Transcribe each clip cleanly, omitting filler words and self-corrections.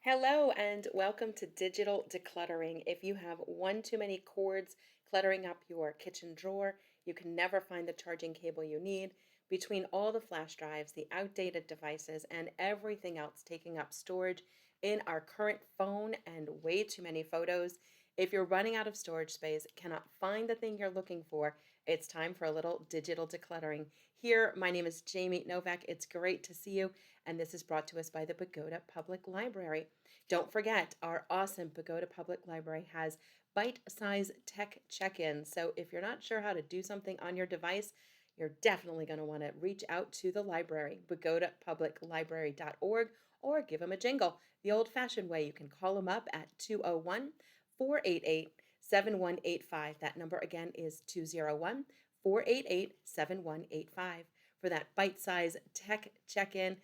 Hello and welcome to Digital Decluttering. If you have one too many cords cluttering up your kitchen drawer, you can never find the charging cable you need. Between all the flash drives, the outdated devices, and everything else taking up storage in our current phone and way too many photos, if you're running out of storage space, cannot find the thing you're looking for, it's time for a little digital decluttering. Here, my name is Jamie Novak. It's great to see you, and this is brought to us by the Pagoda Public Library. Don't forget, our awesome Pagoda Public Library has bite-sized tech check-ins. So if you're not sure how to do something on your device, you're definitely going to want to reach out to the library, pagodapubliclibrary.org, or give them a jingle. The old-fashioned way, you can call them up at 201-488-7185. That number again is 201-488-7185 for that bite-sized tech check-in.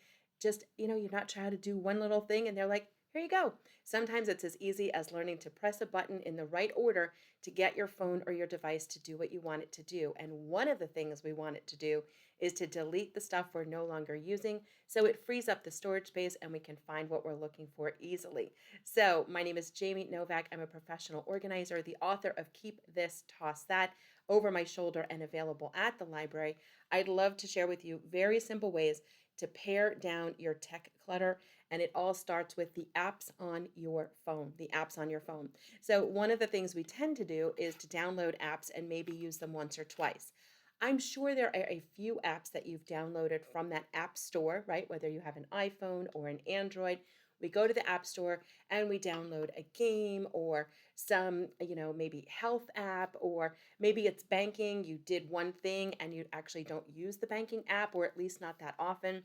Just, you're not trying to do one little thing and they're like, here you go. Sometimes it's as easy as learning to press a button in the right order to get your phone or your device to do what you want it to do. And one of the things we want it to do is to delete the stuff we're no longer using so it frees up the storage space and we can find what we're looking for easily. So, my name is Jamie Novak. I'm a professional organizer, the author of Keep This, Toss That, over my shoulder and available at the library. I'd love to share with you very simple ways to pare down your tech clutter. And it all starts with the apps on your phone, the apps on your phone. So one of the things we tend to do is to download apps and maybe use them once or twice. I'm sure there are a few apps that you've downloaded from that app store, right? Whether you have an iPhone or an Android, we go to the app store and we download a game or some, maybe health app, or maybe it's banking. You did one thing and you actually don't use the banking app, or at least not that often.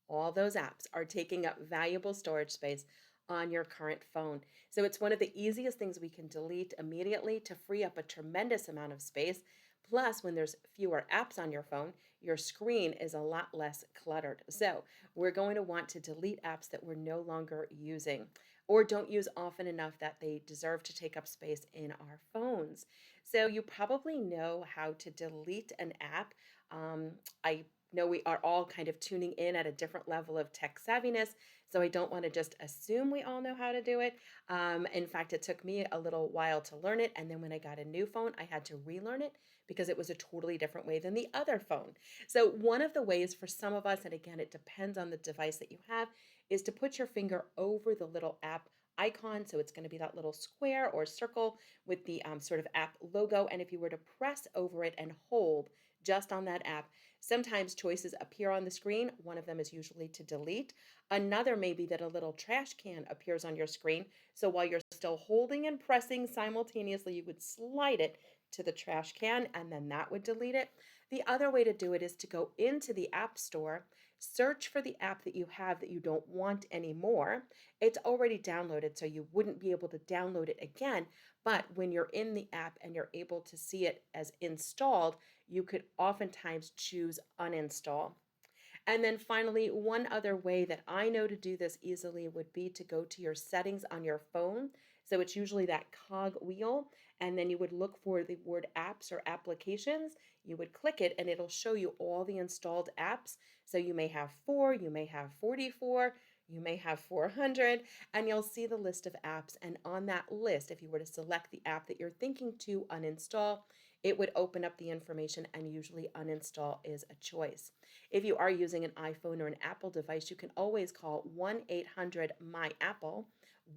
All those apps are taking up valuable storage space on your current phone. So it's one of the easiest things we can delete immediately to free up a tremendous amount of space. Plus, when there's fewer apps on your phone, your screen is a lot less cluttered. So we're going to want to delete apps that we're no longer using or don't use often enough that they deserve to take up space in our phones. So you probably know how to delete an app. I know we are all kind of tuning in at a different level of tech savviness, so I don't want to just assume we all know how to do it. In fact, it took me a little while to learn it, and then when I got a new phone, I had to relearn it because it was a totally different way than the other phone. So one of the ways for some of us, and again, it depends on the device that you have, is to put your finger over the little app icon. So it's going to be that little square or circle with the sort of app logo. And if you were to press over it and hold just on that app, sometimes choices appear on the screen. One of them is usually to delete. Another may be that a little trash can appears on your screen. So while you're still holding and pressing simultaneously, you would slide it to the trash can and then that would delete it. The other way to do it is to go into the App Store, search for the app that you have that you don't want anymore. It's already downloaded, so you wouldn't be able to download it again. But when you're in the app and you're able to see it as installed, you could oftentimes choose uninstall. And then finally, one other way that I know to do this easily would be to go to your settings on your phone. So it's usually that cog wheel, and then you would look for the word apps or applications. You would click it, and it'll show you all the installed apps. So you may have 4, you may have 44, you may have 400, and you'll see the list of apps. And on that list, if you were to select the app that you're thinking to uninstall, it would open up the information, and usually uninstall is a choice. If you are using an iPhone or an Apple device, you can always call 1-800-MY-APPLE,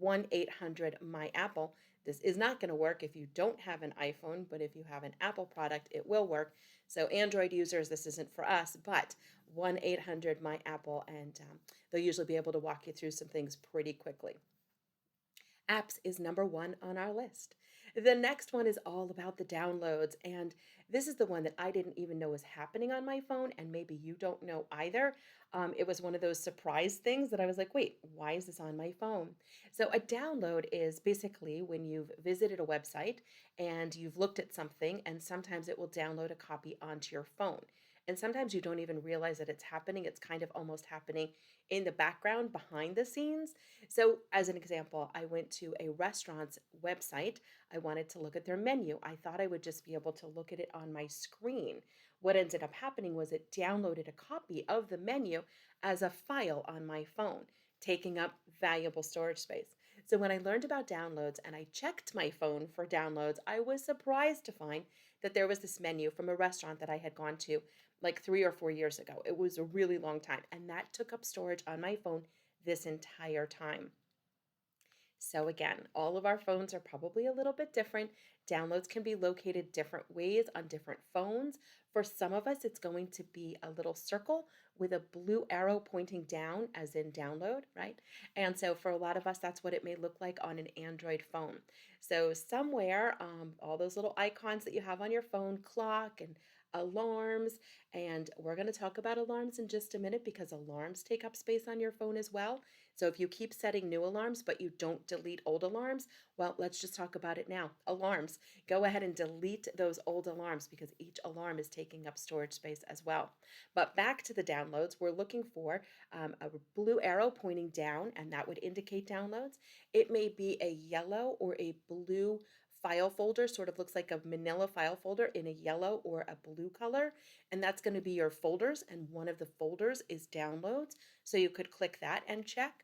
1-800-MY-APPLE. This is not going to work if you don't have an iPhone, but if you have an Apple product, it will work. So Android users, this isn't for us, but 1-800-MY-APPLE, and they'll usually be able to walk you through some things pretty quickly. Apps is number one on our list. The next one is all about the downloads, and this is the one that I didn't even know was happening on my phone, and maybe you don't know either. It was one of those surprise things that I was like, wait, why is this on my phone? So, a download is basically when you've visited a website and you've looked at something, and sometimes it will download a copy onto your phone. And sometimes you don't even realize that it's happening. It's kind of almost happening in the background behind the scenes. So, as an example, I went to a restaurant's website. I wanted to look at their menu. I thought I would just be able to look at it on my screen. What ended up happening was it downloaded a copy of the menu as a file on my phone. taking up valuable storage space. So when I learned about downloads and I checked my phone for downloads, I was surprised to find that there was this menu from a restaurant that I had gone to like 3 or 4 years ago. It was a really long time, and that took up storage on my phone this entire time. So, again, all of our phones are probably a little bit different. Downloads can be located different ways on different phones. For some of us, it's going to be a little circle with a blue arrow pointing down, as in download, right? And so, for a lot of us, that's what it may look like on an Android phone. So, somewhere, all those little icons that you have on your phone, clock and alarms, and we're going to talk about alarms in just a minute because alarms take up space on your phone as well. So if you keep setting new alarms, but you don't delete old alarms, well, let's just talk about it now. Alarms. Go ahead and delete those old alarms because each alarm is taking up storage space as well. But back to the downloads, we're looking for a blue arrow pointing down, and that would indicate downloads. It may be a yellow or a blue file folder, sort of looks like a manila file folder in a yellow or a blue color, and that's going to be your folders, and one of the folders is downloads. So you could click that and check.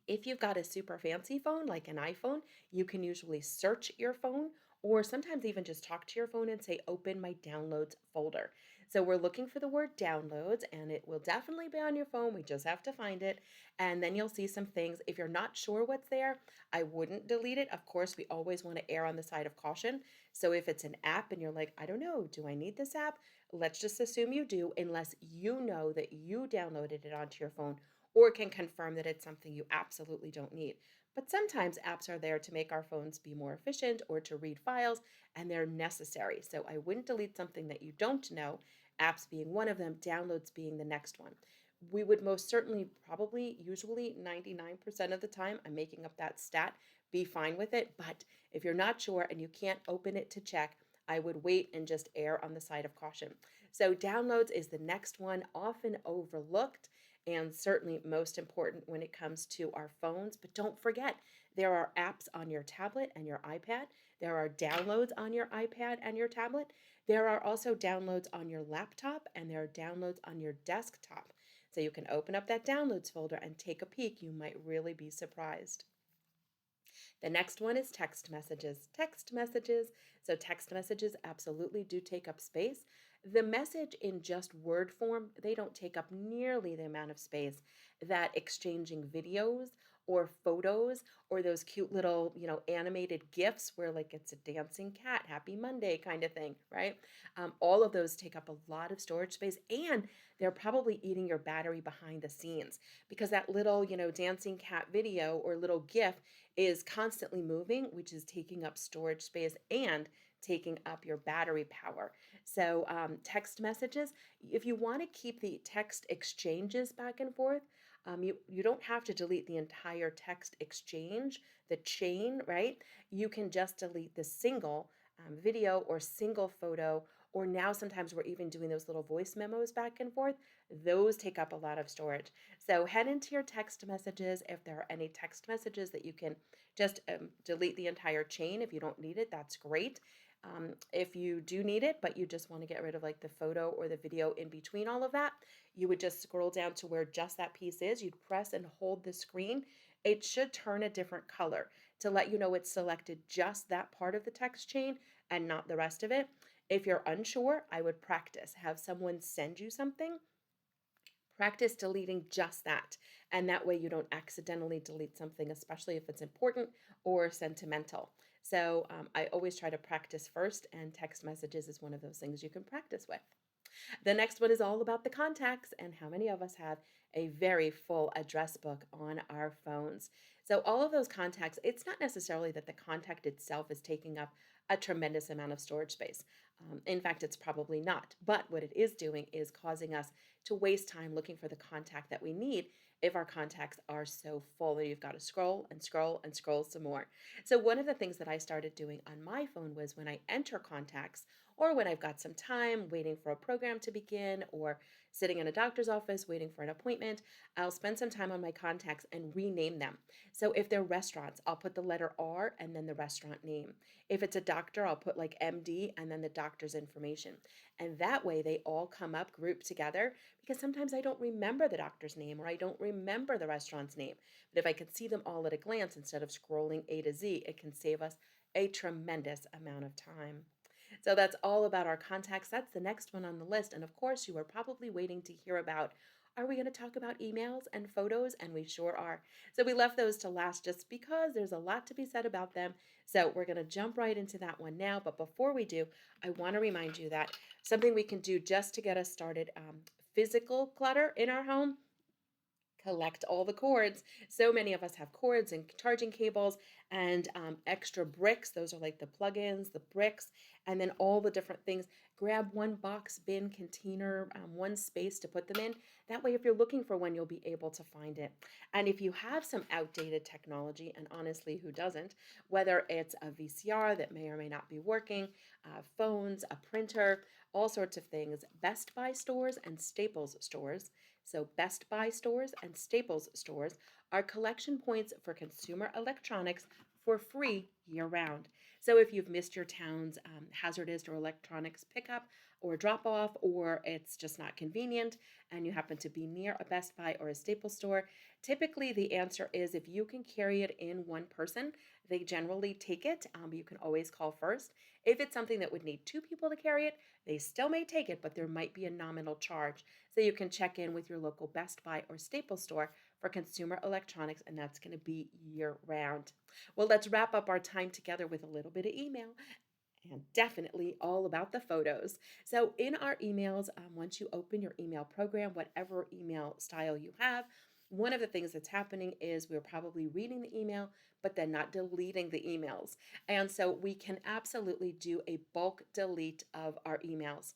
If you've got a super fancy phone like an iPhone, you can usually search your phone or sometimes even just talk to your phone and say, open my downloads folder. So we're looking for the word downloads and it will definitely be on your phone. We just have to find it. And then you'll see some things. If you're not sure what's there, I wouldn't delete it. Of course, we always want to err on the side of caution. So if it's an app and you're like, I don't know, do I need this app? Let's just assume you do, unless you know that you downloaded it onto your phone or can confirm that it's something you absolutely don't need. But sometimes apps are there to make our phones be more efficient or to read files, and they're necessary. So I wouldn't delete something that you don't know, apps being one of them, downloads being the next one. We would most certainly, probably, usually 99% of the time, I'm making up that stat, be fine with it. But if you're not sure and you can't open it to check, I would wait and just err on the side of caution. So, downloads is the next one, often overlooked and certainly most important when it comes to our phones. But don't forget, there are apps on your tablet and your iPad. There are downloads on your iPad and your tablet. There are also downloads on your laptop and there are downloads on your desktop. So you can open up that downloads folder and take a peek. You might really be surprised. The next one is text messages. Text messages. So, text messages absolutely do take up space. The message in just word form, they don't take up nearly the amount of space that exchanging videos or photos or those cute little, animated GIFs where like it's a dancing cat, happy Monday kind of thing, right? All of those take up a lot of storage space and they're probably eating your battery behind the scenes because that little, dancing cat video or little GIF is constantly moving, which is taking up storage space and taking up your battery power. So, text messages, if you want to keep the text exchanges back and forth, you don't have to delete the entire text exchange, the chain, right? You can just delete the single video or single photo, or now sometimes we're even doing those little voice memos back and forth. Those take up a lot of storage. So head into your text messages. If there are any text messages that you can just delete the entire chain if you don't need it, that's great. If you do need it, but you just want to get rid of like the photo or the video in between all of that, you would just scroll down to where just that piece is. You'd press and hold the screen. It should turn a different color to let you know it's selected just that part of the text chain and not the rest of it. If you're unsure, I would practice. Have someone send you something. Practice deleting just that. And that way you don't accidentally delete something, especially if it's important or sentimental. So I always try to practice first, and text messages is one of those things you can practice with. The next one is all about the contacts and how many of us have a very full address book on our phones. So, all of those contacts, it's not necessarily that the contact itself is taking up a tremendous amount of storage space. In fact, it's probably not. But what it is doing is causing us to waste time looking for the contact that we need if our contacts are so full that you've got to scroll and scroll and scroll some more. So, one of the things that I started doing on my phone was when I enter contacts, or when I've got some time waiting for a program to begin, or sitting in a doctor's office waiting for an appointment, I'll spend some time on my contacts and rename them. So if they're restaurants, I'll put the letter R and then the restaurant name. If it's a doctor, I'll put like MD and then the doctor's information. And that way they all come up grouped together, because sometimes I don't remember the doctor's name or I don't remember the restaurant's name. But if I can see them all at a glance instead of scrolling A to Z, it can save us a tremendous amount of time. So that's all about our contacts. That's the next one on the list. And of course, you are probably waiting to hear about, are we going to talk about emails and photos? And we sure are. So we left those to last just because there's a lot to be said about them. So we're going to jump right into that one now. But before we do, I want to remind you that something we can do just to get us started, physical clutter in our home: collect all the cords. So many of us have cords and charging cables and extra bricks. Those are like the plugins, the bricks, and then all the different things. Grab one box, bin, container, one space to put them in. That way, if you're looking for one, you'll be able to find it. And if you have some outdated technology, and honestly, who doesn't, whether it's a VCR that may or may not be working, phones, a printer, all sorts of things, Best Buy stores and Staples stores, so Best Buy stores and Staples stores, are collection points for consumer electronics for free year-round. So if you've missed your town's hazardous or electronics pickup or drop-off, or it's just not convenient and you happen to be near a Best Buy or a Staples store, typically the answer is if you can carry it in one person, they generally take it. You can always call first. If it's something that would need two people to carry it, they still may take it, but there might be a nominal charge. So you can check in with your local Best Buy or Staples store for consumer electronics, and that's going to be year round. Well, let's wrap up our time together with a little bit of email, and definitely all about the photos. So in our emails, once you open your email program, whatever email style you have, one of the things that's happening is we're probably reading the email, but then not deleting the emails. And so we can absolutely do a bulk delete of our emails.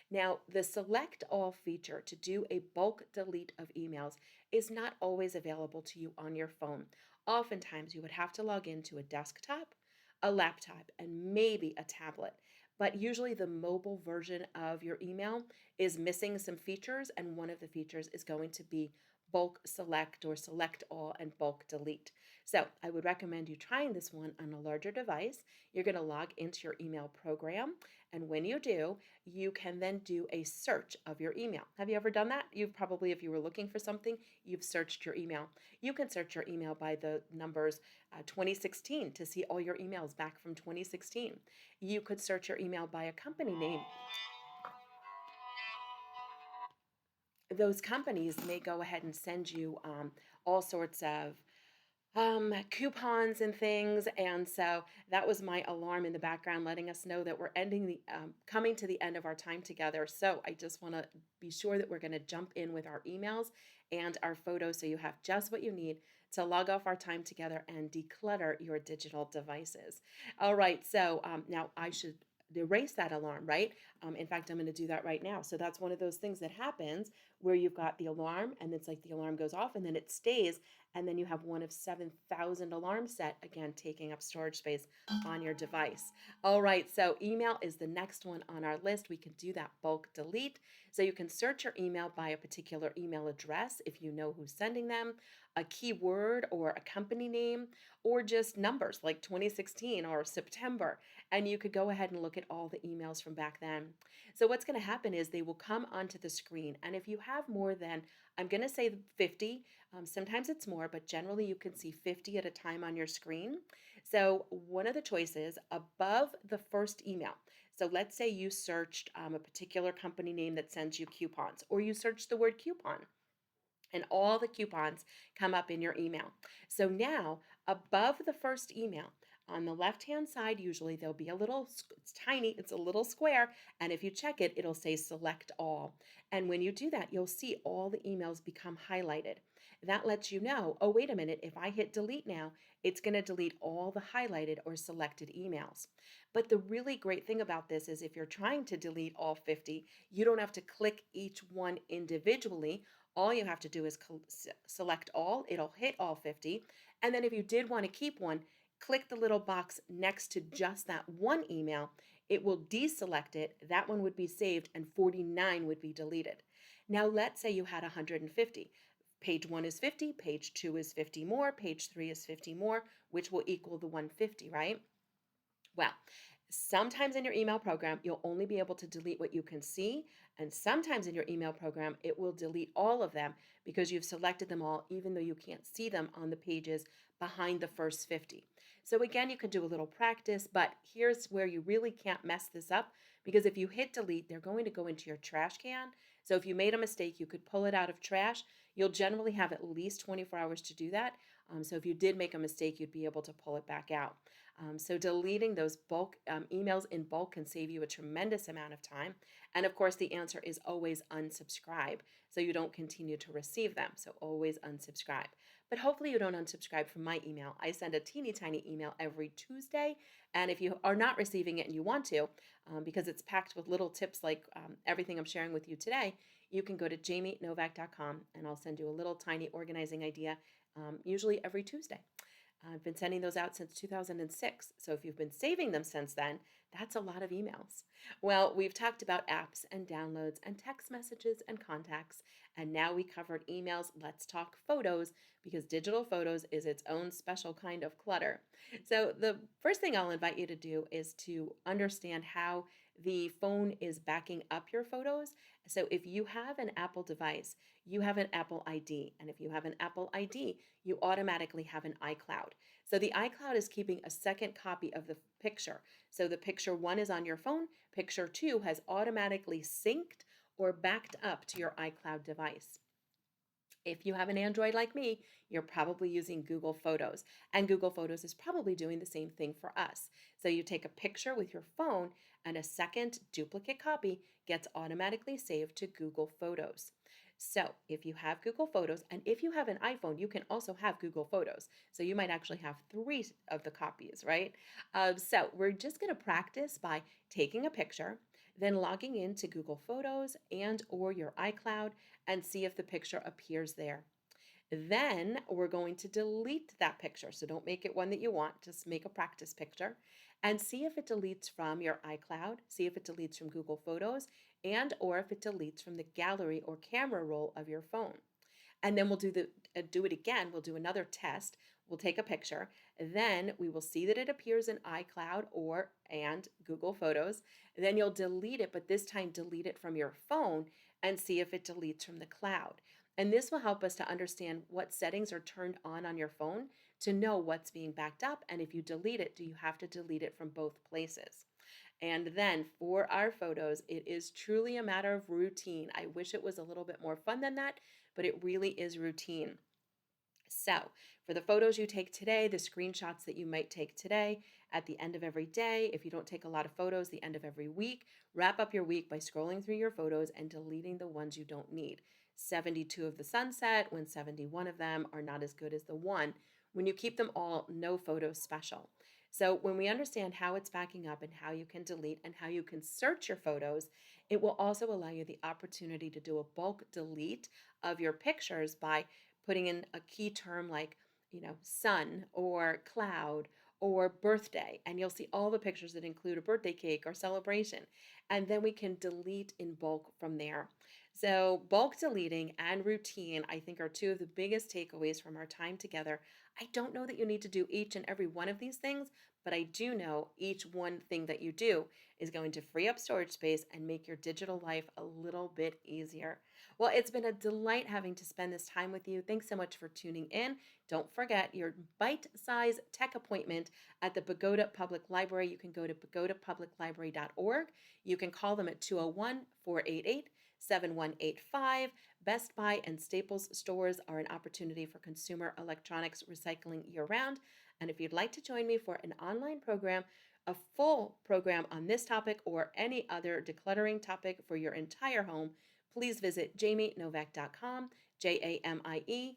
Now, the select all feature to do a bulk delete of emails is not always available to you on your phone. Oftentimes, you would have to log into a desktop, a laptop, and maybe a tablet. But usually, the mobile version of your email is missing some features, and one of the features is going to be bulk select or select all and bulk delete. So I would recommend you trying this one on a larger device. You're going to log into your email program, and when you do, you can then do a search of your email. Have you ever done that? You've probably, if you were looking for something, you've searched your email. You can search your email by the numbers 2016 to see all your emails back from 2016. You could search your email by a company name. Those companies may go ahead and send you all sorts of coupons and things. And so that was my alarm in the background letting us know that we're coming to the end of our time together. So I just want to be sure that we're going to jump in with our emails and our photos so you have just what you need to log off our time together and declutter your digital devices. All right, so now I should erase that alarm, right? In fact, I'm going to do that right now. So that's one of those things that happens where you've got the alarm and it's like the alarm goes off and then it stays, and then you have one of 7,000 alarms set, again, taking up storage space on your device. All right, so email is the next one on our list. We can do that bulk delete. So you can search your email by a particular email address if you know who's sending them, a keyword or a company name, or just numbers like 2016 or September. And you could go ahead and look at all the emails from back then. So what's going to happen is they will come onto the screen. And if you have more than, I'm going to say 50, sometimes it's more, but generally you can see 50 at a time on your screen. So one of the choices above the first email. So let's say you searched a particular company name that sends you coupons, or you searched the word coupon, and all the coupons come up in your email. So now, above the first email, on the left-hand side, usually there'll be a little, it's tiny, it's a little square, and if you check it, it'll say select all. And when you do that, you'll see all the emails become highlighted. That lets you know, oh, wait a minute, if I hit delete now, it's going to delete all the highlighted or selected emails. But the really great thing about this is if you're trying to delete all 50, you don't have to click each one individually. All you have to do is select all, it'll hit all 50. And then if you did want to keep one, click the little box next to just that one email. it will deselect it. That one would be saved and 49 would be deleted. Now, let's say you had 150. Page 1 is 50, page 2 is 50 more, page 3 is 50 more, which will equal the 150, right? Well, sometimes in your email program, you'll only be able to delete what you can see. And sometimes in your email program, it will delete all of them because you've selected them all, even though you can't see them on the pages behind the first 50. So again, you can do a little practice, but here's where you really can't mess this up because if you hit delete, they're going to go into your trash can. So if you made a mistake, you could pull it out of trash. You'll generally have at least 24 hours to do that. So if you did make a mistake, you'd be able to pull it back out. So deleting those bulk emails in bulk can save you a tremendous amount of time. And of course, the answer is always unsubscribe, so you don't continue to receive them. So always unsubscribe. But hopefully you don't unsubscribe from my email. I send a teeny tiny email every Tuesday. And if you are not receiving it and you want to, because it's packed with little tips like everything I'm sharing with you today, you can go to jamienovak.com and I'll send you a little tiny organizing idea, usually every Tuesday. I've been sending those out since 2006. So if you've been saving them since then, that's a lot of emails. Well, we've talked about apps and downloads and text messages and contacts. And now we covered emails. Let's talk photos because digital photos is its own special kind of clutter. So the first thing I'll invite you to do is to understand how the phone is backing up your photos. So if you have an Apple device, you have an Apple ID. And if you have an Apple ID, you automatically have an iCloud. So the iCloud is keeping a second copy of the picture. So the picture 1 is on your phone, picture 2 has automatically synced or backed up to your iCloud device. If you have an Android like me, you're probably using Google Photos, and Google Photos is probably doing the same thing for us. So you take a picture with your phone, and a second duplicate copy gets automatically saved to Google Photos. So if you have Google Photos, and if you have an iPhone, you can also have Google Photos. So you might actually have 3 of the copies, right? So we're just going to practice by taking a picture, then logging into Google Photos and or your iCloud and see if the picture appears there. Then we're going to delete that picture. So don't make it one that you want, just make a practice picture and see if it deletes from your iCloud, see if it deletes from Google Photos and or if it deletes from the gallery or camera roll of your phone. And then we'll do it again. We'll do another test. We'll take a picture. Then we will see that it appears in iCloud or and Google Photos. Then you'll delete it, but this time delete it from your phone and see if it deletes from the cloud. And this will help us to understand what settings are turned on your phone to know what's being backed up. And if you delete it, do you have to delete it from both places? And then for our photos, it is truly a matter of routine. I wish it was a little bit more fun than that, but it really is routine. So for the photos you take today, the screenshots that you might take today, at the end of every day, if you don't take a lot of photos, the end of every week, wrap up your week by scrolling through your photos and deleting the ones you don't need. 72 of the sunset when 71 of them are not as good as the one. When you keep them all, no photos special. So when we understand how it's backing up and how you can delete and how you can search your photos, it will also allow you the opportunity to do a bulk delete of your pictures by putting in a key term like, sun or cloud or birthday, and you'll see all the pictures that include a birthday cake or celebration. And then we can delete in bulk from there. So bulk deleting and routine, I think, are 2 of the biggest takeaways from our time together. I don't know that you need to do each and every one of these things, but I do know each one thing that you do is going to free up storage space and make your digital life a little bit easier. Well, it's been a delight having to spend this time with you. Thanks so much for tuning in. Don't forget your bite-sized tech appointment at the Pagoda Public Library. You can go to pagodapubliclibrary.org. You can call them at 201-488-7185. Best Buy and Staples stores are an opportunity for consumer electronics recycling year-round. And if you'd like to join me for an online program, a full program on this topic or any other decluttering topic for your entire home, please visit jamienovak.com, JAMIENOVAK,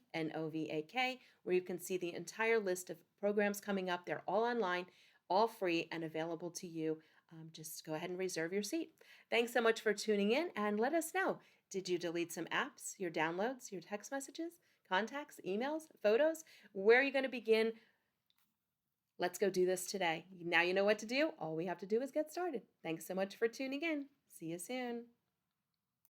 where you can see the entire list of programs coming up. They're all online, all free, and available to you. Just go ahead and reserve your seat. Thanks so much for tuning in, and let us know. Did you delete some apps, your downloads, your text messages, contacts, emails, photos? Where are you going to begin Let's go do this today. Now you know what to do. All we have to do is get started. Thanks so much for tuning in. See you soon.